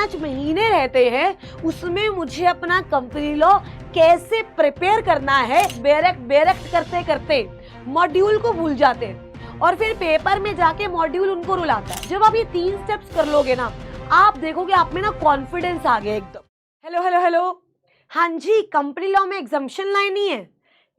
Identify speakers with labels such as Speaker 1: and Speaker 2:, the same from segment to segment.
Speaker 1: 5 महीने रहते हैं उसमें मुझे अपना कंपनी लॉ कैसे प्रिपेयर करना है, बेरेक्ट करते करते मॉड्यूल को भूल जाते हैं और फिर पेपर में जाके मॉड्यूल उनको रुलाता है। जब आप ये 3 स्टेप्स कर लोगे ना, आप देखोगे आप में ना कॉन्फिडेंस आ गया एकदम। हेलो हेलो हेलो, हाँ जी, कंपनी लॉ में एग्जम्पशन लानी है,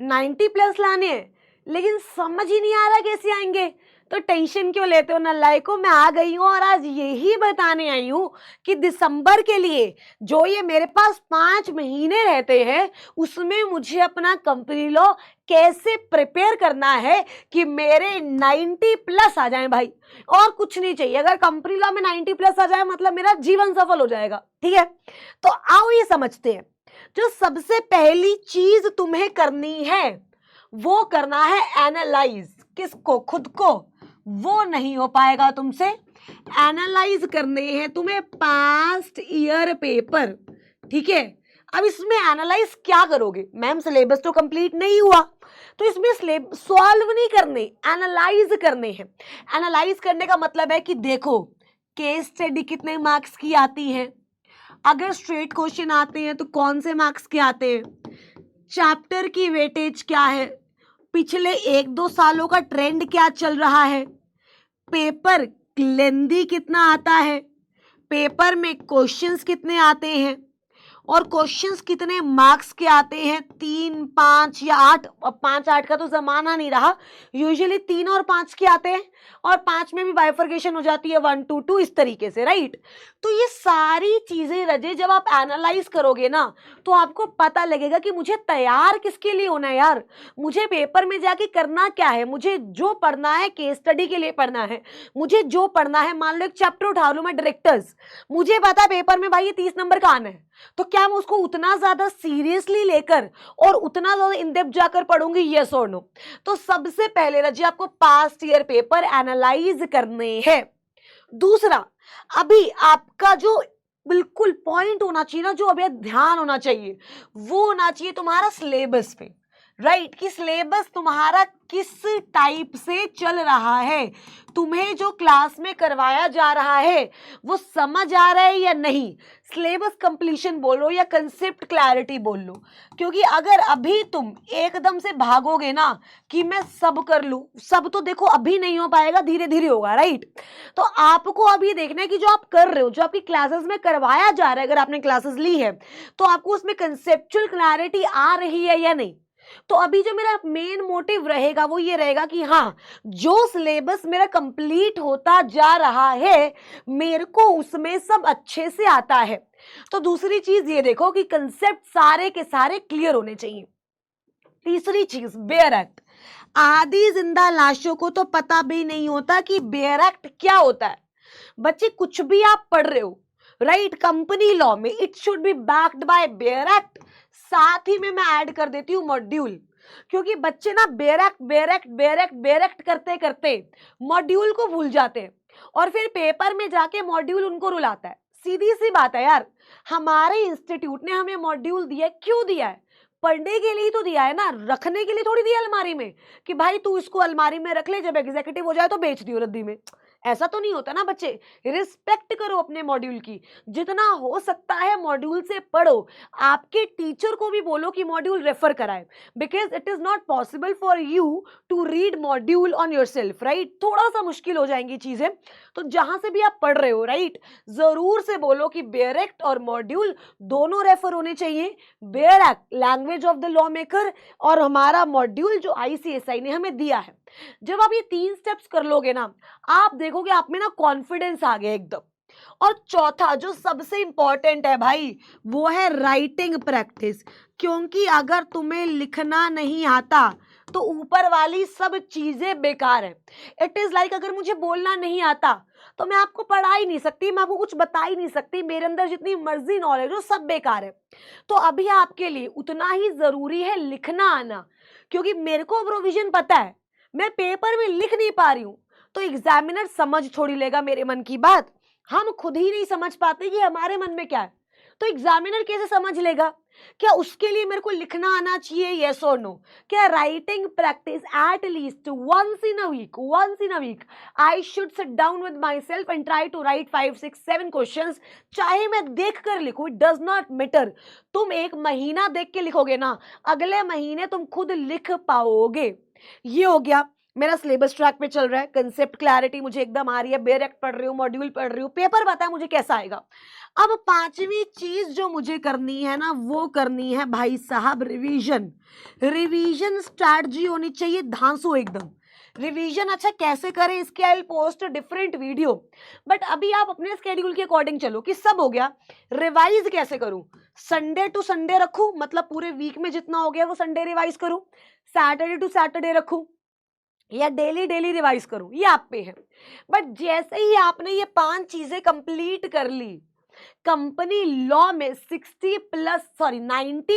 Speaker 1: 90+ लाने हैं, लेकिन समझ ही नहीं आ रहा कैसे आएंगे। तो टेंशन क्यों लेते हो नालायकों, मैं आ गई हूँ और आज यही बताने आई हूँ कि दिसंबर के लिए जो ये मेरे पास 5 महीने रहते हैं उसमें मुझे अपना कंपनी लॉ कैसे प्रिपेयर करना है कि मेरे 90+ आ जाए भाई, और कुछ नहीं चाहिए। अगर कंपनी लॉ में 90+ आ जाए मतलब मेरा जीवन सफल हो जाएगा। ठीक है, तो आओ ये समझते हैं। जो सबसे पहली चीज तुम्हें करनी है वो करना है एनालाइज। किसको? खुद को। वो नहीं हो पाएगा तुमसे। एनालाइज करने हैं तुम्हें पास्ट ईयर पेपर। ठीक है, अब इसमें एनालाइज क्या करोगे? मैम सिलेबस तो कंप्लीट नहीं हुआ, तो इसमें सॉल्व नहीं करने, एनालाइज करने हैं। एनालाइज करने का मतलब है कि देखो केस स्टडी कितने मार्क्स की आती है, अगर स्ट्रेट क्वेश्चन आते हैं तो कौन से मार्क्स के आते हैं, चैप्टर की वेटेज क्या है, पिछले 1-2 सालों का ट्रेंड क्या चल रहा है, पेपर लेंदी कितना आता है, पेपर में क्वेश्चंस कितने आते हैं और क्वेश्चंस कितने मार्क्स के आते हैं, 3, 5 या 8। अब 5-8 का तो जमाना नहीं रहा, यूजुअली 3 और 5 के आते हैं और 5 में भी बाइफर्केशन हो जाती है 1 to 2 इस तरीके से, राइट। तो ये सारी चीजें रजे जब आप एनालाइज करोगे ना तो आपको पता लगेगा कि मुझे तैयार किसके लिए होना है यार, मुझे पेपर में जाके करना क्या है। मुझे जो पढ़ना है केस स्टडी के लिए पढ़ना है, मुझे जो पढ़ना है, मान लो एक चैप्टर उठा लूं मैं डायरेक्टर्स, मुझे पता है पेपर में भाई ये 30 नंबर का आना है, तो क्या मैं उसको उतना ज्यादा सीरियसली लेकर और उतना ज्यादा इन डेप्थ जाकर पढ़ूंगी? यस और नो? तो सबसे पहले रजी आपको पास्ट ईयर पेपर एनालाइज करने हैं। दूसरा, अभी आपका जो बिल्कुल पॉइंट होना चाहिए ना, जो अभी ध्यान होना चाहिए, वो होना चाहिए तुम्हारा सिलेबस पे, राइट। कि सिलेबस तुम्हारा किस टाइप से चल रहा है, तुम्हें जो क्लास में करवाया जा रहा है वो समझ आ रहा है या नहीं। सिलेबस कंप्लीशन बोलो या कंसेप्ट क्लैरिटी बोल लो, क्योंकि अगर अभी तुम एकदम से भागोगे ना कि मैं सब कर लूं, सब तो देखो अभी नहीं हो पाएगा, धीरे धीरे होगा, राइट। तो आपको अभी देखना है कि जो आप कर रहे हो, जो आपकी क्लासेस में करवाया जा रहा है, अगर आपने क्लासेस ली है तो आपको उसमें कंसेप्चुअल क्लैरिटी आ रही है या नहीं। तो अभी जो मेरा मेन मोटिव रहेगा वो ये रहेगा कि हाँ, जो सिलेबस मेरा कंप्लीट होता जा रहा है मेरे को उसमें सब अच्छे से आता है। तो दूसरी चीज ये देखो कि कंसेप्ट सारे के सारे क्लियर होने चाहिए। तीसरी चीज बेयर एक्ट। आधी जिंदा लाशों को तो पता भी नहीं होता कि बेयर एक्ट क्या होता है। बच्चे कुछ भी आप पढ़ रहे हो, राइट, कंपनी लॉ में it should be backed by bare act. साथ ही में मैं ऐड कर देती हूँ मॉड्यूल, क्योंकि बच्चे ना बेरेक्ट करते करते मॉड्यूल को भूल जाते हैं और फिर पेपर में जाके मॉड्यूल उनको रुलाता है। सीधी सी बात है यार, हमारे इंस्टीट्यूट ने हमें मॉड्यूल दिया, क्यों दिया है? पढ़ने के लिए तो दिया है ना, रखने के लिए थोड़ी दिया अलमारी में कि भाई तू इसको अलमारी में रख ले, जब एग्जीक्यूटिव हो जाए तो बेच दियो रद्दी में। ऐसा तो नहीं होता ना बच्चे। रिस्पेक्ट करो अपने मॉड्यूल की, जितना हो सकता है मॉड्यूल से पढ़ो। आपके टीचर को भी बोलो कि मॉड्यूल रेफर कराए, because it is not possible for you to read module on yourself, right. थोड़ा सा मुश्किल हो जाएंगी चीजें, तो जहां से भी आप पढ़ रहे हो, राइट, जरूर से बोलो कि बेयर एक्ट और मॉड्यूल दोनों रेफर होने चाहिए। Bare act language of the law maker और हमारा मॉड्यूल जो आईसीएसआई ने हमें दिया है। जब आप ये 3 स्टेप्स कर लोगे ना, आप देखोगे आप में ना कॉन्फिडेंस आ गया एकदम। और चौथा जो सबसे इंपॉर्टेंट है भाई, वो है राइटिंग प्रैक्टिस। क्योंकि अगर तुम्हें लिखना नहीं आता तो ऊपर वाली सब चीजें बेकार है। इट इज लाइक अगर मुझे बोलना नहीं आता तो मैं आपको पढ़ा ही नहीं सकती, मैं आपको कुछ बता ही नहीं सकती, मेरे अंदर जितनी मर्जी नॉलेज हो सब बेकार है। तो अभी आपके लिए उतना ही जरूरी है लिखना आना, क्योंकि मेरे को प्रोविजन पता है, मैं पेपर में लिख नहीं पा रही हूं तो एग्जामिनर समझ थोड़ी लेगा मेरे मन की बात। हम खुद ही नहीं समझ पाते कि हमारे मन में क्या है, तो एग्जामिनर कैसे समझ लेगा? क्या उसके लिए मेरे को लिखना आना चाहिए, यस और नो? क्या writing practice at least once in a week I should sit down with myself and try to write 5 6 7 questions, चाहे मैं देख कर लिखूं, इट डज नॉट मैटर। तुम एक महीना देख के लिखोगे ना, अगले महीने तुम खुद लिख पाओगे। ये हो गया। मेरा सिलेबस ट्रैक पे चल रहा है, कंसेप्ट क्लैरिटी मुझे एकदम आ रही है, बेरेक्ट पढ़ रही हूँ, मॉड्यूल पढ़ रही हूँ, पेपर बताया मुझे कैसा आएगा। अब पांचवी चीज जो मुझे करनी है ना, वो करनी है भाई साहब रिवीजन। रिवीजन स्ट्रैटेजी होनी चाहिए धांसू एकदम। रिवीजन अच्छा कैसे करें, इसके I will post different video, but अभी आप अपने स्केड्यूल के अकॉर्डिंग चलो कि सब हो गया। रिवाइज कैसे करूं? संडे टू संडे रखूं, मतलब पूरे वीक में जितना हो गया वो संडे रिवाइज करूं, सैटरडे टू सैटरडे रखूं, या डेली डेली रिवाइज करूं, ये आप पे है। बट जैसे ही आपने ये 5 चीजें कंप्लीट कर ली, कंपनी लॉ में 90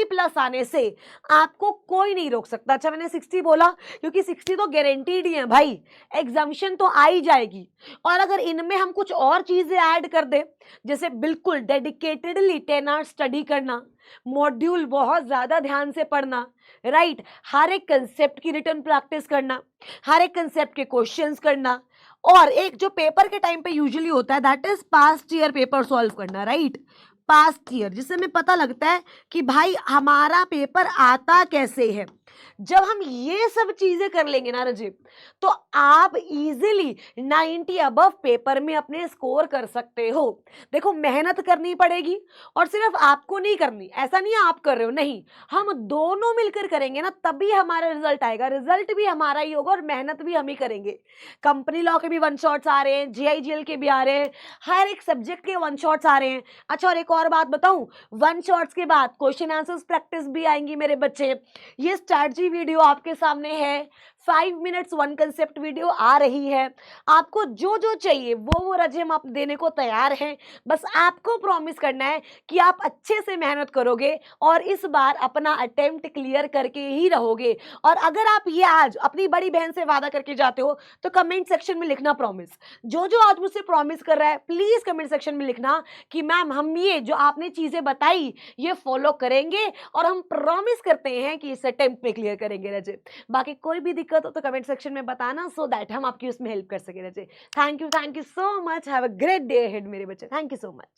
Speaker 1: प्लस आने से आपको कोई नहीं रोक सकता। अच्छा मैंने 60 बोला क्योंकि 60 तो गारंटीड ही है भाई, एग्जामिशन तो आ ही जाएगी। और अगर इनमें हम कुछ और चीजें ऐड कर दे, जैसे बिल्कुल डेडिकेटेडली 10 आवर्स स्टडी करना, मॉड्यूल बहुत ज्यादा ध्यान से पढ़ना, राइट, हर एक कंसेप्ट की रिटन प्रैक्टिस करना, हर एक कंसेप्ट के क्वेश्चंस करना, और एक जो पेपर के टाइम पे यूजुअली होता है that is past year paper solve करना, राइट, पास्ट ईयर, जिससे हमें पता लगता है कि भाई हमारा पेपर आता कैसे है। जब हम ये सब चीजें कर लेंगे ना रजिब, तो आप इजीली 90 अबव पेपर में अपने स्कोर कर सकते हो। देखो मेहनत करनी पड़ेगी, और सिर्फ आपको नहीं करनी, ऐसा नहीं है आप कर रहे हो, नहीं, हम दोनों मिलकर करेंगे ना, तभी हमारा रिजल्ट आएगा। रिजल्ट भी हमारा ही होगा और मेहनत भी हम ही करेंगे। कंपनी लॉ के भी 1 शॉट्स आ रहे हैं, जीआईजीएल के भी आ रहे हैं, हर एक सब्जेक्ट के 1 शॉट्स आ रहे हैं। अच्छा और एक और बात बताऊं, 1 शॉट्स के बाद क्वेश्चन आंसर्स प्रैक्टिस भी आएंगी मेरे बच्चे। ये स्ट्रैटेजी वीडियो आपके सामने है, 5 मिनट्स 1 कंसेप्ट वीडियो आ रही है। आपको जो जो चाहिए वो रजे हम आप देने को तैयार हैं। बस आपको प्रॉमिस करना है कि आप अच्छे से मेहनत करोगे और इस बार अपना अटेम्प्ट क्लियर करके ही रहोगे। और अगर आप ये आज अपनी बड़ी बहन से वादा करके जाते हो तो कमेंट सेक्शन में लिखना प्रॉमिस। जो जो आज मुझसे प्रॉमिस कर रहा है प्लीज कमेंट सेक्शन में लिखना कि मैम हम ये जो आपने चीजें बताई ये फॉलो करेंगे और हम प्रॉमिस करते हैं कि इस अटेम्प्ट में क्लियर करेंगे रजे। बाकी कोई भी दिक्कत हो तो कमेंट सेक्शन में बताना, सो दैट हम आपकी उसमें हेल्प कर सके रजे। Thank you so much, have a great day ahead मेरे बच्चे, थैंक यू सो मच।